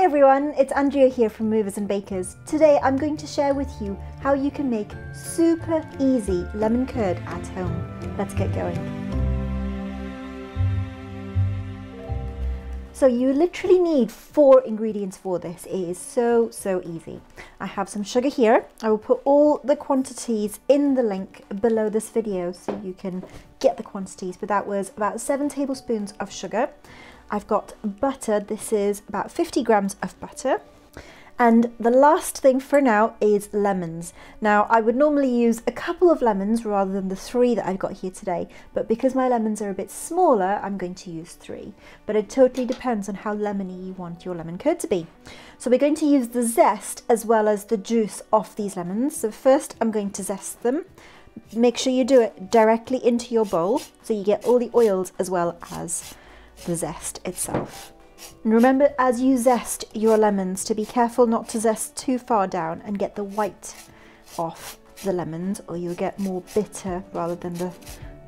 Hi everyone, it's Andrea here from Movers and Bakers. Today I'm going to share with you how you can make super easy lemon curd at home. Let's get going. So you literally need 4 ingredients for this. It is so easy. I have some sugar here. I will put all the quantities in the link below this video so you can get the quantities, but that was about 7 tablespoons of sugar. I've got butter. This is about 50 grams of butter. And the last thing for now is lemons. Now I would normally use a couple of lemons rather than the 3 that I've got here today, but because my lemons are a bit smaller, I'm going to use 3. But it totally depends on how lemony you want your lemon curd to be. So we're going to use the zest as well as the juice off these lemons. So first I'm going to zest them. Make sure you do it directly into your bowl so you get all the oils as well as the zest itself. And remember, as you zest your lemons, to be careful not to zest too far down and get the white off the lemons, or you'll get more bitter rather than the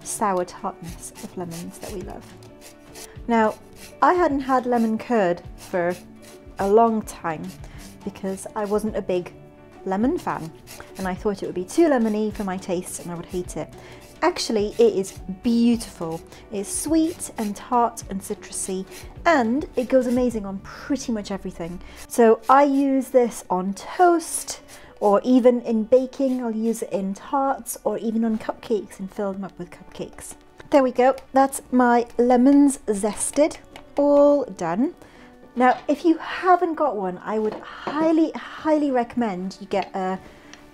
sour tartness of lemons that we love. Now, I hadn't had lemon curd for a long time because I wasn't a big lemon fan, and I thought it would be too lemony for my taste and I would hate it. Actually, it is beautiful. It's sweet and tart and citrusy, and it goes amazing on pretty much everything. So I use this on toast, or even in baking. I'll use it in tarts or even on cupcakes and fill them up with cupcakes. There we go. That's my lemons zested, all done. Now, if you haven't got one, I would highly recommend you get a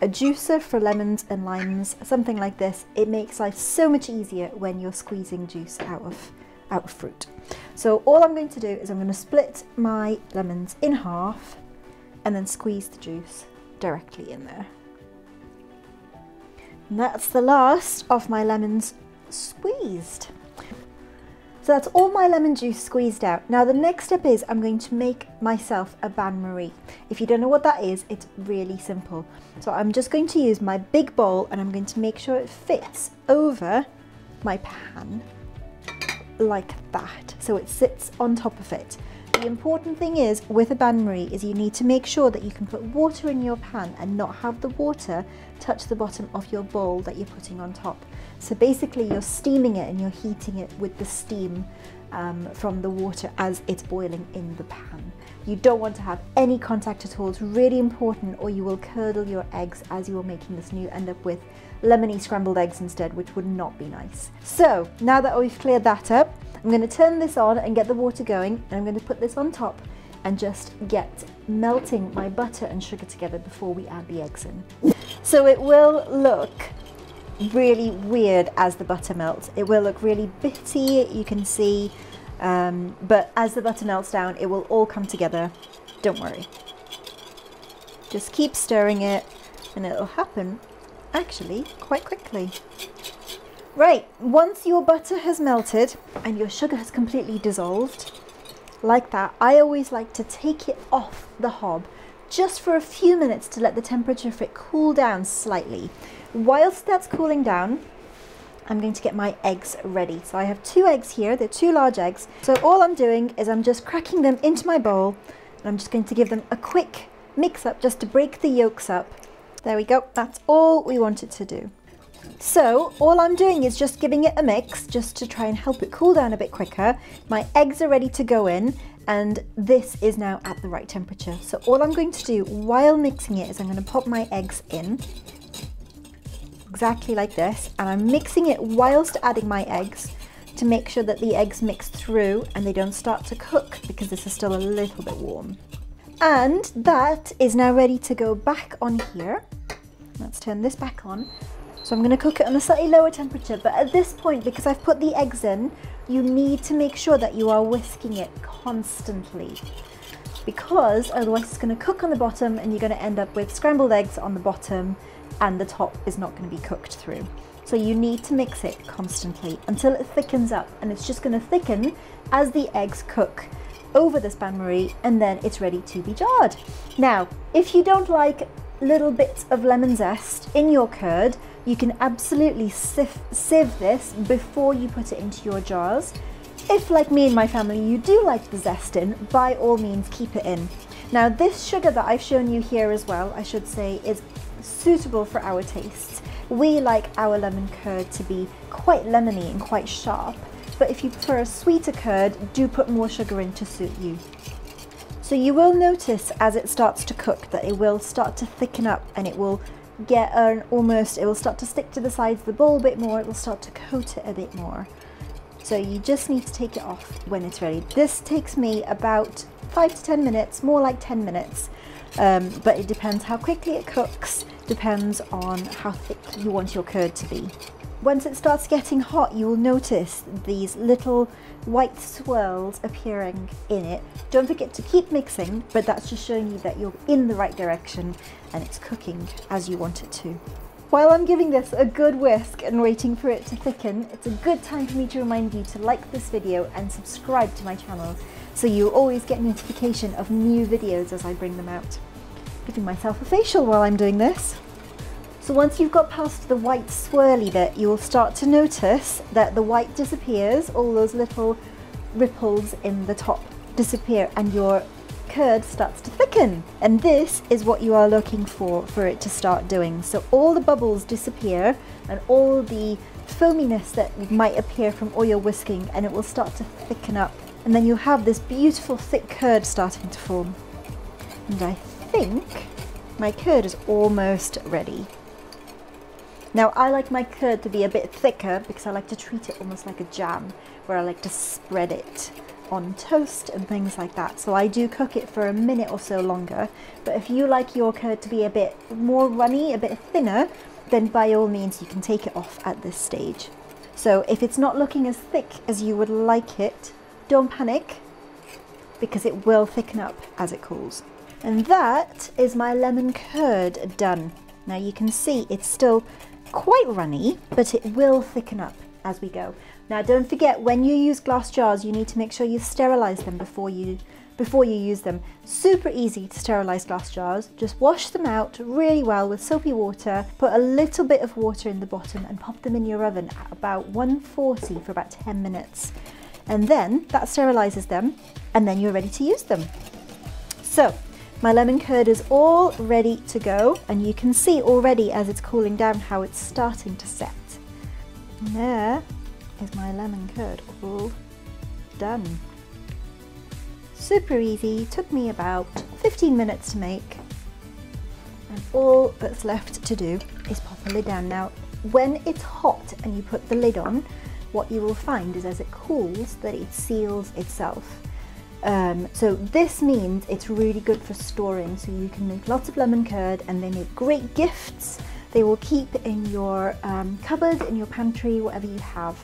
juicer for lemons and limes, something like this. It makes life so much easier when you're squeezing juice out of fruit. So all I'm going to do is I'm going to split my lemons in half and then squeeze the juice directly in there. And that's the last of my lemons squeezed. So that's all my lemon juice squeezed out. Now the next step is I'm going to make myself a Bain Marie. If you don't know what that is, it's really simple. So I'm just going to use my big bowl and I'm going to make sure it fits over my pan like that, so it sits on top of it. The important thing is with a Bain Marie is you need to make sure that you can put water in your pan and not have the water touch the bottom of your bowl that you're putting on top. So basically you're steaming it and you're heating it with the steam from the water as it's boiling in the pan. You don't want to have any contact at all. It's really important, or you will curdle your eggs as you're making this and you end up with lemony scrambled eggs instead, which would not be nice. So now that we've cleared that up, I'm going to turn this on and get the water going, and I'm going to put this on top and just get melting my butter and sugar together before we add the eggs in. So it will look really weird as the butter melts. It will look really bitty, you can see, but as the butter melts down, it will all come together. Don't worry. Just keep stirring it and it'll happen actually quite quickly. Right, once your butter has melted and your sugar has completely dissolved, like that, I always like to take it off the hob just for a few minutes to let the temperature of it cool down slightly. Whilst that's cooling down, I'm going to get my eggs ready. So I have 2 eggs here, they're 2 large eggs. So all I'm doing is I'm just cracking them into my bowl, and I'm just going to give them a quick mix up just to break the yolks up. There we go, that's all we want it to do. So all I'm doing is just giving it a mix just to try and help it cool down a bit quicker. My eggs are ready to go in, and this is now at the right temperature. So all I'm going to do while mixing it is I'm going to pop my eggs in exactly like this, and I'm mixing it whilst adding my eggs to make sure that the eggs mix through and they don't start to cook because this is still a little bit warm. And that is now ready to go back on here. Let's turn this back on. So I'm going to cook it on a slightly lower temperature, but at this point, because I've put the eggs in, you need to make sure that you are whisking it constantly, because otherwise it's going to cook on the bottom and you're going to end up with scrambled eggs on the bottom and the top is not going to be cooked through. So you need to mix it constantly until it thickens up, and it's just going to thicken as the eggs cook over this Bain Marie, and then it's ready to be jarred. Now, if you don't like little bits of lemon zest in your curd, you can absolutely sieve this before you put it into your jars. If, like me and my family, you do like the zest in, by all means keep it in. Now this sugar that I've shown you here as well, I should say, is suitable for our tastes. We like our lemon curd to be quite lemony and quite sharp, but if you prefer a sweeter curd, do put more sugar in to suit you. So you will notice as it starts to cook that it will start to thicken up, and it will get it will start to stick to the sides of the bowl a bit more, it will start to coat it a bit more. So you just need to take it off when it's ready. This takes me about 5 to 10 minutes, more like 10 minutes, but it depends how quickly it cooks, depends on how thick you want your curd to be. Once it starts getting hot, you will notice these little white swirls appearing in it. Don't forget to keep mixing, but that's just showing you that you're in the right direction and it's cooking as you want it to. While I'm giving this a good whisk and waiting for it to thicken, it's a good time for me to remind you to like this video and subscribe to my channel so you'll always get notification of new videos as I bring them out. Giving myself a facial while I'm doing this. So once you've got past the white swirly bit, you will start to notice that the white disappears, all those little ripples in the top disappear, and your curd starts to thicken. And this is what you are looking for it to start doing. So all the bubbles disappear and all the foaminess that might appear from all your whisking, and it will start to thicken up. And then you'll have this beautiful thick curd starting to form. And I think my curd is almost ready. Now I like my curd to be a bit thicker because I like to treat it almost like a jam, where I like to spread it on toast and things like that. So I do cook it for a minute or so longer, but if you like your curd to be a bit more runny, a bit thinner, then by all means you can take it off at this stage. So if it's not looking as thick as you would like it, don't panic, because it will thicken up as it cools. And that is my lemon curd done. Now you can see it's still quite runny, but it will thicken up as we go. Now don't forget, when you use glass jars, you need to make sure you sterilize them before you use them. Super easy to sterilize glass jars. Just wash them out really well with soapy water, put a little bit of water in the bottom and pop them in your oven at about 140 for about 10 minutes. And then that sterilizes them, and then you're ready to use them. So my lemon curd is all ready to go, and you can see already as it's cooling down how it's starting to set. And there is my lemon curd all done. Super easy, took me about 15 minutes to make, and all that's left to do is pop a lid down. Now when it's hot and you put the lid on, what you will find is as it cools that it seals itself. So this means it's really good for storing, so you can make lots of lemon curd, and they make great gifts. They will keep in your cupboard, in your pantry, whatever you have,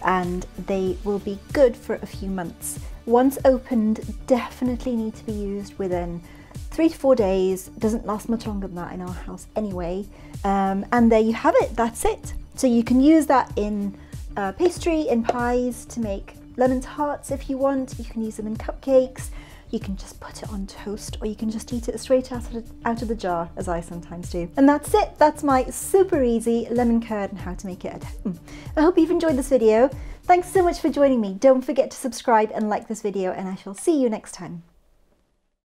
and they will be good for a few months. Once opened, definitely need to be used within 3 to 4 days. Doesn't last much longer than that in our house anyway. And there you have it, that's it. So you can use that in pastry, in pies, to make lemon tarts if you want. You can use them in cupcakes. You can just put it on toast, or you can just eat it straight out of the jar, as I sometimes do. And that's it. That's my super easy lemon curd and how to make it at home. I hope you've enjoyed this video. Thanks so much for joining me. Don't forget to subscribe and like this video, and I shall see you next time.